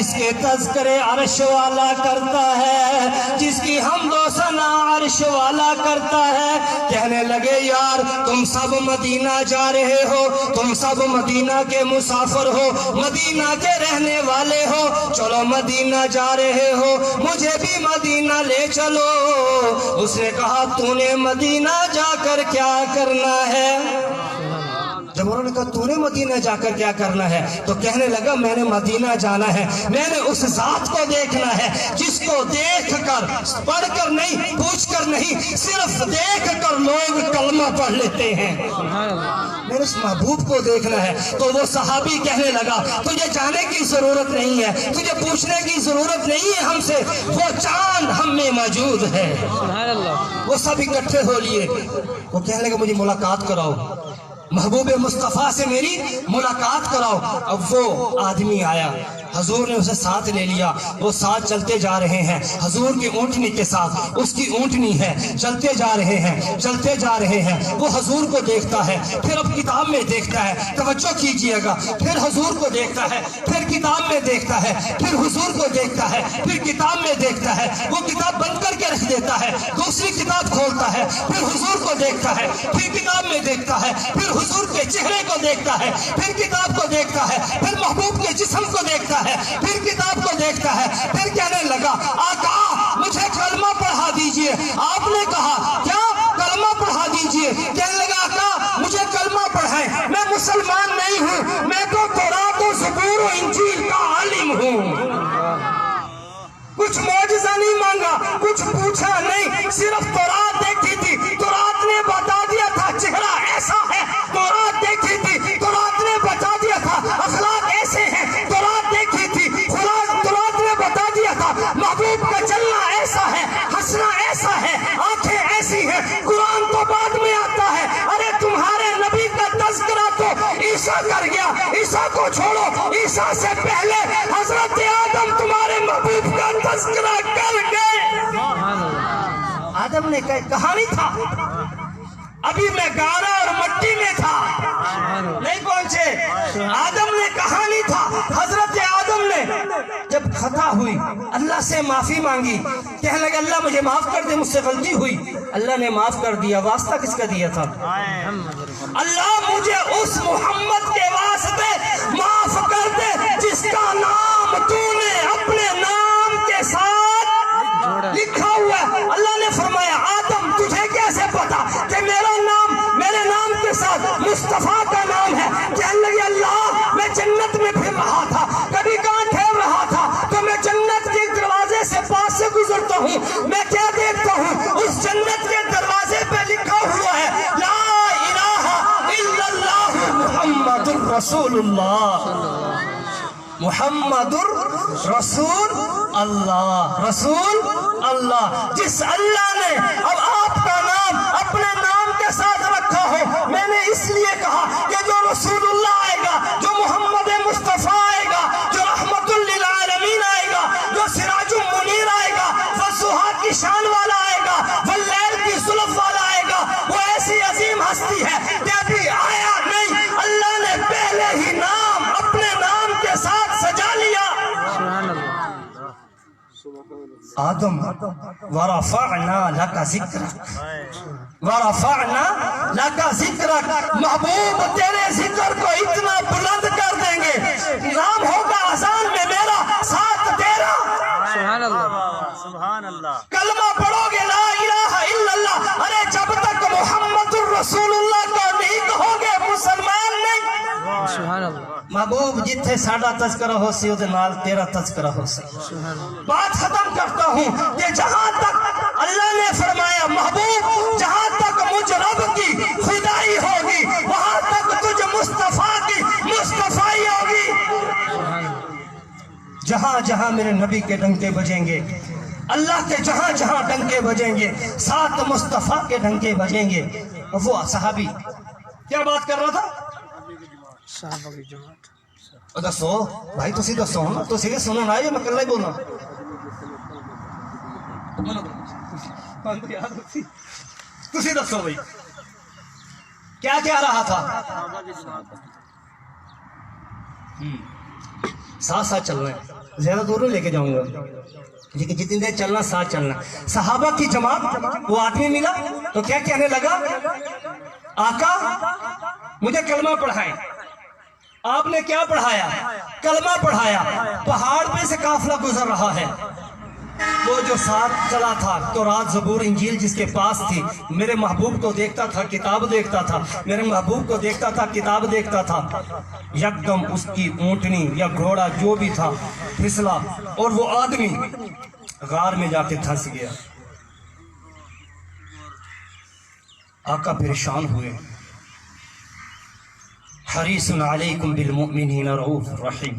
جس کے تذکرے عرش والا کرتا ہے، جس کی حمد و ثنا عرش والا کرتا ہے۔ کہنے لگے یار تم سب مدینہ جا رہے ہو، تم سب مدینہ کے مسافر ہو، مدینہ کے رہنے والے ہو، چلو مدینہ جا رہے ہو، مجھے بھی مدینہ لے چلو۔ اس نے کہا تو نے مدینہ جا کر کیا کرنا ہے؟ جب انہوں نے کہا تو نے مدینہ جا کر کیا کرنا ہے تو کہنے لگا میں نے مدینہ جانا ہے، میں نے اس ذات کو دیکھنا ہے جس کو دیکھ کر، پڑھ کر نہیں، پوچھ کر نہیں، صرف دیکھ کر لوگ کلمہ پڑھ لیتے ہیں۔ میں نے اس محبوب کو دیکھنا ہے۔ تو وہ صحابی کہنے لگا تجھے جانے کی ضرورت نہیں ہے، تجھے پوچھنے کی ضرورت نہیں ہے ہم سے، وہ چاند ہم میں موجود ہے۔ وہ سب اکٹھے ہو لیے، وہ کہنے لگا مجھے ملاقات کراؤ، محبوب مصطفیٰ سے میری ملاقات کراؤ۔ اب وہ آدمی آیا، حضور نے اسے ساتھ لے لیا، وہ ساتھ چلتے جا رہے ہیں حضور کی اونٹنی کے ساتھ، اس کی اونٹنی ہے، چلتے جا رہے ہیں، چلتے جا رہے ہیں۔ وہ حضور کو دیکھتا ہے، پھر اب کتاب میں دیکھتا ہے، توجہ کیجئے گا، پھر حضور کو دیکھتا ہے، پھر کتاب میں دیکھتا ہے، پھر حضور کو دیکھتا ہے، پھر کتاب میں دیکھتا ہے، وہ کتاب بند کر کے رکھ دیتا ہے، دوسری کتاب کھولتا ہے، پھر حضور کو دیکھتا ہے، پھر کتاب میں دیکھتا ہے، پھر حضور کے چہرے کو دیکھتا ہے، پھر کتاب کو دیکھتا ہے، پھر محبوب کے جسم کو دیکھتا ہے، پھر کتاب کو دیکھتا ہے، پھر کہنے لگا آقا مجھے کلمہ پڑھا دیجئے۔ آپ نے کہا کیا؟ کلمہ پڑھا دیجئے۔ کہنے لگا آقا مجھے کلمہ پڑھائیں، میں مسلمان نہیں ہوں، میں تو تورات و زبور و انجیل کا عالم ہوں۔ کچھ معجزہ نہیں مانگا، کچھ پوچھا نہیں، صرف تورات دیکھی تھی، تورات نے بتا دیا تھا چہرہ ایسا ہے، تورات دیکھی تھی، تورات نے بتا دیا تھا اخلاق ایسے ہیں، تورات دیکھی تھی، تورات نے بتا دیا تھا محبوب کا چلنا ایسا ہے، ہنسنا ایسا ہے، آنکھیں ایسی ہیں۔ قرآن تو بعد میں آتا ہے، ارے تمہارے نبی کا تذکرہ تو عیسیٰ کر گیا، عیسیٰ کو چھوڑو، عیسیٰ سے پہلے حضرت آدم تمہارے محبوب کا تذکرہ کر گئے۔ آدم نے کہا نہیں تھا ابھی میں گارا اور مٹی میں تھا، نہیں پہنچے۔ آدم نے کہا نہیں تھا، حضرت آدم نے جب خطا ہوئی اللہ سے معافی مانگی، کہنے لگا اللہ مجھے معاف کر دے، مجھ سے غلطی ہوئی، اللہ نے معاف کر دیا۔ واسطہ کس کا دیا تھا؟ اللہ مجھے اس محمد کے واسطے معاف کر دے جس کا نام تو نے اپنے نام کے ساتھ لکھا ہوا ہے۔ اللہ نے فرمایا آدم تجھے کیسے پتا کہ میرا نام میرے نام کے ساتھ مصطفیٰ کا نام ہے؟ کہنے لگے اللہ میں جنت میں پھر رہا تھا، کبھی کہاں ٹھہر رہا تھا تو میں جنت کے دروازے سے پاس سے گزرتا ہوں، میں کیا دیکھتا ہوں اس جنت کے دروازے پہ لکھا ہوا ہے لا الہ الا اللہ محمد رسول اللہ، محمد رسول اللہ، رسول اللہ۔ جس اللہ نے اب آپ کا نام اپنے نام کے ساتھ رکھا ہو، میں نے اس لیے کہا کہ جو رسول اللہ آئے گا، جو محمد مصطفیٰ آئے گا، جو رحمت للعالمین آئے گا، جو سراج منیر آئے گا، والضحیٰ کی شان والا آئے گا، واللیل کی زلف والا آئے گا، وہ ایسی عظیم ہستی ہے کہ ابھی آیا نہیں، اللہ نے پہلے ہی نام اپنے نام کے ساتھ سجا لیا۔ آدم ورفعنا لك ذکرک، ورفعنا لك ذکرک، محبوب تیرے ذکر کو اتنا بلند کر دیں گے، نام ہوگا اذان میں میرا، ساتھ تیرا، سبحان اللہ، سبحان اللہ، کلمہ پڑھو گے لا الہ الا اللہ، ارے جب تک محمد الرسول اللہ کو نہیں کہو گے مسلمان نہیں۔ سبحان اللہ، محبوب جتھے ساڈا تذکرہ ہو سی اودے نال تیرا تذکرہ ہو سی۔ بات ختم کرتا ہوں کہ جہاں تک اللہ نے فرمایا محبوب جہاں تک مجھ رب کی خدائی ہوگی وہاں تک تجھ مصطفیٰ کی مصطفیٰ ہوگی۔ جہاں جہاں میرے نبی کے ڈنکے بجیں گے، اللہ کے جہاں جہاں ڈنکے بجیں گے، ساتھ مصطفیٰ کے ڈنکے بجیں گے۔ وہ صحابی کیا بات کر رہا تھا؟ صحابہ کی جماعت۔ دسو بھائی تسی دسو نا، تسی سننا نہ یا میں کلا ہی بولنا؟ تسی دسو بھائی کیا کہہ رہا تھا؟ ساتھ ساتھ چل رہے ہیں، زیادہ دور نہیں لے کے جاؤں گا، لیکن جتنی دیر چلنا ساتھ چلنا. صحابہ کی جماعت، وہ آدمی ملا تو کیا کہنے لگا؟ آقا مجھے کلمہ پڑھائیں. آپ نے کیا پڑھایا؟ کلمہ پڑھایا. پہاڑ پہ سے قافلہ گزر رہا ہے، وہ جو ساتھ چلا تھا تورات زبور انجیل جس کے پاس تھی، میرے محبوب کو دیکھتا تھا کتاب دیکھتا تھا، میرے محبوب کو دیکھتا تھا کتاب دیکھتا تھا. یکدم اس کی اونٹنی یا گھوڑا جو بھی تھا پھسلا اور وہ آدمی غار میں جا کے پھنس گیا. آقا پریشان ہوئے. حریص علیکم بالمؤمنین رؤوف رحیم.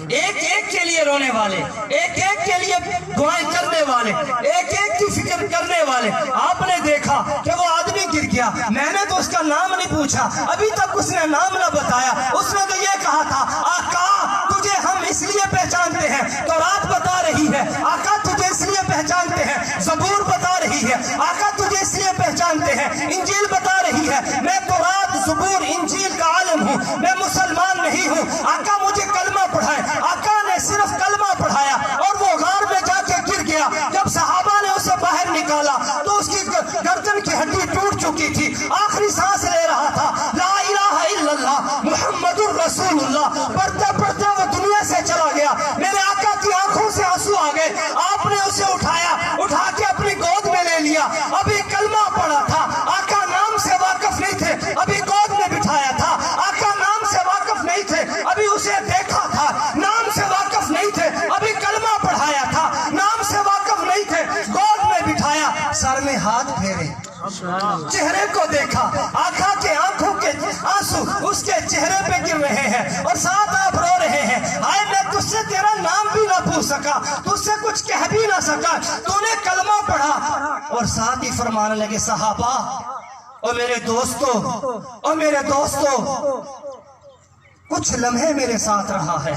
ایک ایک کے لیے رونے والے، ایک ایک کے لیے دعائیں کرنے والے، ایک ایک کی فکر کرنے والے. آپ نے دیکھا کہ وہ آدمی گر گیا، میں نے تو اس کا نام نہیں پوچھا، ابھی تک اس نے نام نہ بتایا. اس نے تو یہ کہا تھا آقا تجھے ہم اس لیے پہچانتے ہیں، تورات بتا رہی ہے. آقا تجھے اس لیے پہچانتے ہیں، زبور بتا رہی ہے. آقا تجھے اس لیے پہچانتے ہیں، انجیل بتا رہی ہے. میں تورات زبور انجیل کا عالم ہوں، میں مسلمان نہیں ہوں. آقا مجھے کلمہ پڑھائے. آقا نے صرف کلمہ پڑھایا اور وہ غار میں جا کے گر گیا. جب صحابہ نے اسے باہر نکالا تو اس کی گردن کی ہڈی ٹوٹ چکی تھی، آخری سانس لے رہا تھا. لا الہ الا اللہ محمد الرسول اللہ پڑھتے پڑھتے وہ دنیا سے چلا گیا. میرے آقا کی آنکھوں سے آنسو آ گئے. آپ نے اسے اٹھایا، اٹھا کے اپنی گود میں لے لیا. ابھی کلمہ پڑھا تھا، آقا نام سے واقف نہیں تھے، ابھی گود میں بٹھایا تھا. آقا نام سے واقف نہیں تھے، ابھی اسے دیکھا تھا. نام سے واقف نہیں تھے، ابھی کلمہ پڑھایا تھا. نام سے واقف نہیں تھے، گود میں بٹھایا. سر میں ہاتھ پھیرے، چہرے کو دیکھا. آقا کے آنکھوں کے آنسو اس کے چہرے پہ گر رہے ہیں اور ساتھ آپ رو رہے ہیں. آئے میں تجھ سے تیرا نام بھی نہ پوچھ سکا، تجھ سے کچھ کہہ بھی نہ سکا، تو نے کلمہ پڑھا. اور ساتھ ہی فرمانے لگے صحابہ اور میرے دوستو کچھ لمحے میرے ساتھ رہا ہے،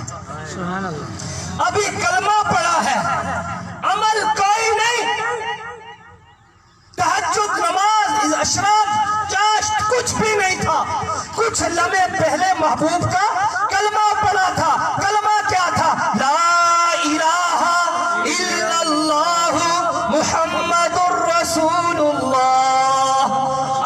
ابھی کلمہ پڑھا ہے، عمل کوئی نہیں. تہجد، نماز، اشراق، چاشت کچھ بھی نہیں تھا. کچھ لمحے پہلے محبوب کا کلمہ پڑھا تھا. کلمہ کیا تھا؟ لا الہ الا اللہ محمد الرسول اللہ.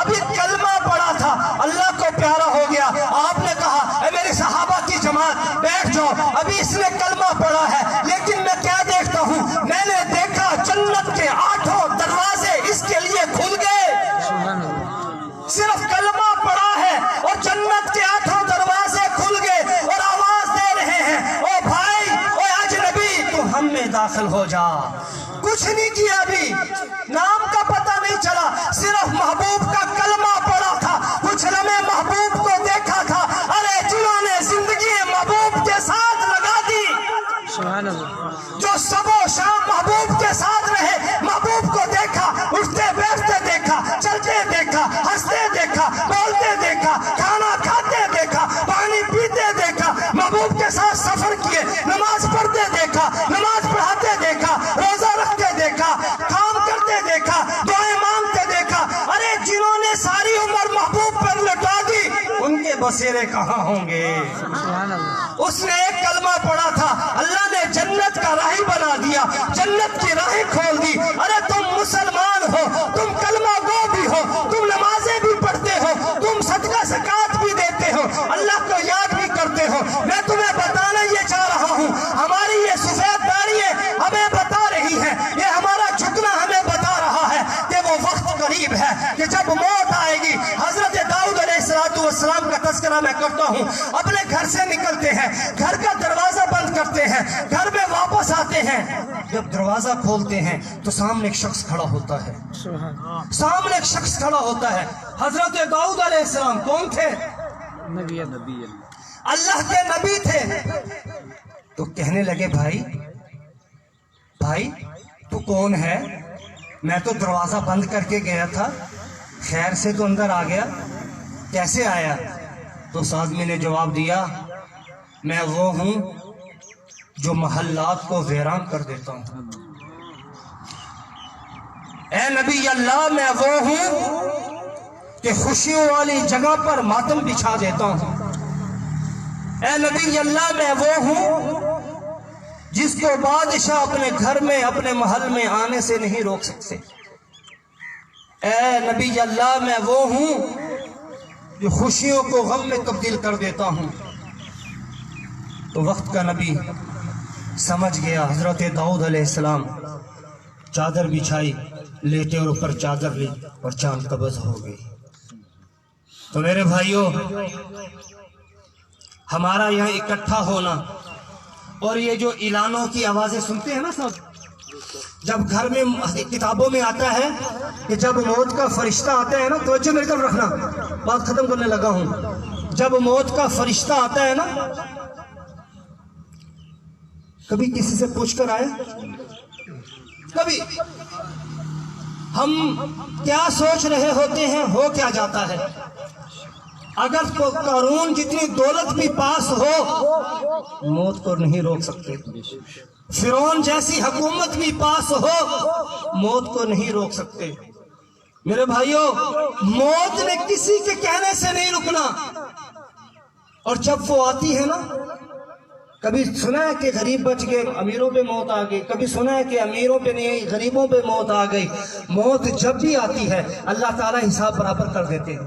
ابھی کلمہ پڑھا تھا، اللہ کو پیارا ہو گیا. آپ نے کہا اے میرے صحابہ کی جماعت بیٹھ جاؤ، ابھی اس نے کلمہ پڑھا ہے. لیکن میں کیا دیکھتا ہوں؟ میں نے دیکھا جنت کے 8 دروازے اس کے لیے کھل گئے. صرف کلمہ پڑھا ہے اور جنت کے 8 دروازے کھل گئے اور آواز دے رہے ہیں او بھائی، او اجنبی تو ہم میں داخل ہو جا. کچھ نہیں کیا، ابھی نام کا پتہ نہیں چلا، صرف محبوب کا کلمہ پڑھا تھا. کچھ لمحے محبوب کو دیکھا تھا. ارے جنہوں نے زندگی محبوب کے ساتھ لگا دی، جو صبح و شام محبوب کے ساتھ رہے، محبوب کو دیکھا، اٹھتے بیٹھتے دیکھا، چلتے دیکھا، ہنستے دیکھا، بولتے دیکھا، کھانا کھاتے دیکھا، پانی پیتے دیکھا، محبوب کے ساتھ سفر کیے، نماز پڑھتے دیکھا، نماز پڑھاتے دیکھا، روزہ رکھتے دیکھا، کام کرتے دیکھا، دعائیں مانگتے دیکھا. ارے جنہوں نے ساری عمر محبوب پر لٹا دی ان کے بسیرے کہاں ہوں گے؟ اس نے ایک کلمہ پڑھا تھا، اللہ نے جنت کا راہی بنا دیا، جنت کی راہیں کھول دی. ارے تم مسلمان ہو، تم کلمہ گو بھی ہو، تم نمازیں بھی پڑھتے ہو، تم صدقہ زکات بھی دیتے ہو، اللہ کو یاد بھی کرتے ہو. میں تمہیں بتانا یہ چاہ رہا ہوں، ہماری یہ سفید داڑھیاں ہمیں بتا رہی ہے، یہ ہمارا جھکنا ہمیں بتا رہا ہے کہ وہ وقت قریب ہے کہ جب موت آئے گی. حضرت داؤد علیہ السلام کا تذکرہ میں کرتا ہوں. اپنے گھر سے نکلتے ہیں، گھر کا دروازہ بند کرتے ہیں، گھر میں واپس آتے ہیں. جب دروازہ کھولتے ہیں تو سامنے ایک شخص کھڑا ہوتا ہے، سامنے ایک شخص کھڑا ہوتا ہے. حضرت داؤد علیہ السلام کون تھے؟ نبی اللہ کے نبی تھے. تو کہنے لگے بھائی تو کون ہے؟ میں تو دروازہ بند کر کے گیا تھا، خیر سے تو اندر آ گیا، کیسے آیا؟ تو اس آدمی نے جواب دیا میں وہ ہوں جو محلات کو ویران کر دیتا ہوں. اے نبی اللہ میں وہ ہوں کہ خوشیوں والی جگہ پر ماتم بچھا دیتا ہوں. اے نبی اللہ میں وہ ہوں جس کو بادشاہ اپنے گھر میں اپنے محل میں آنے سے نہیں روک سکتے۔ اے نبی اللہ میں وہ ہوں جو خوشیوں کو غم میں تبدیل کر دیتا ہوں۔ تو وقت کا نبی سمجھ گیا، حضرت داؤد علیہ السلام چادر بچھائی، لیٹے اور اوپر چادر لی اور جان قبض ہو گئی۔ تو میرے بھائیوں، ہمارا یہاں اکٹھا ہونا اور یہ جو اعلانوں کی آوازیں سنتے ہیں نا سب، جب گھر میں کتابوں میں آتا ہے کہ جب موت کا فرشتہ آتا ہے نا، توجہ میرے طرف رکھنا، بات ختم کرنے لگا ہوں۔ جب موت کا فرشتہ آتا ہے نا، کبھی کسی سے پوچھ کر آئے؟ کبھی ہم کیا سوچ رہے ہوتے ہیں، ہو کیا جاتا ہے؟ اگر تو قارون جتنی دولت بھی پاس ہو، موت کو نہیں روک سکتے۔ فرعون جیسی حکومت بھی پاس ہو، موت کو نہیں روک سکتے۔ میرے بھائیوں، موت نے کسی کے کہنے سے نہیں رکنا، اور جب وہ آتی ہے نا، کبھی سنا ہے کہ غریب بچ گئے، امیروں پہ موت آ گئی، کبھی سنا ہے کہ امیروں پہ نہیں غریبوں پہ موت آ گئی۔ موت جب بھی آتی ہے اللہ تعالیٰ حساب برابر کر دیتے ہیں۔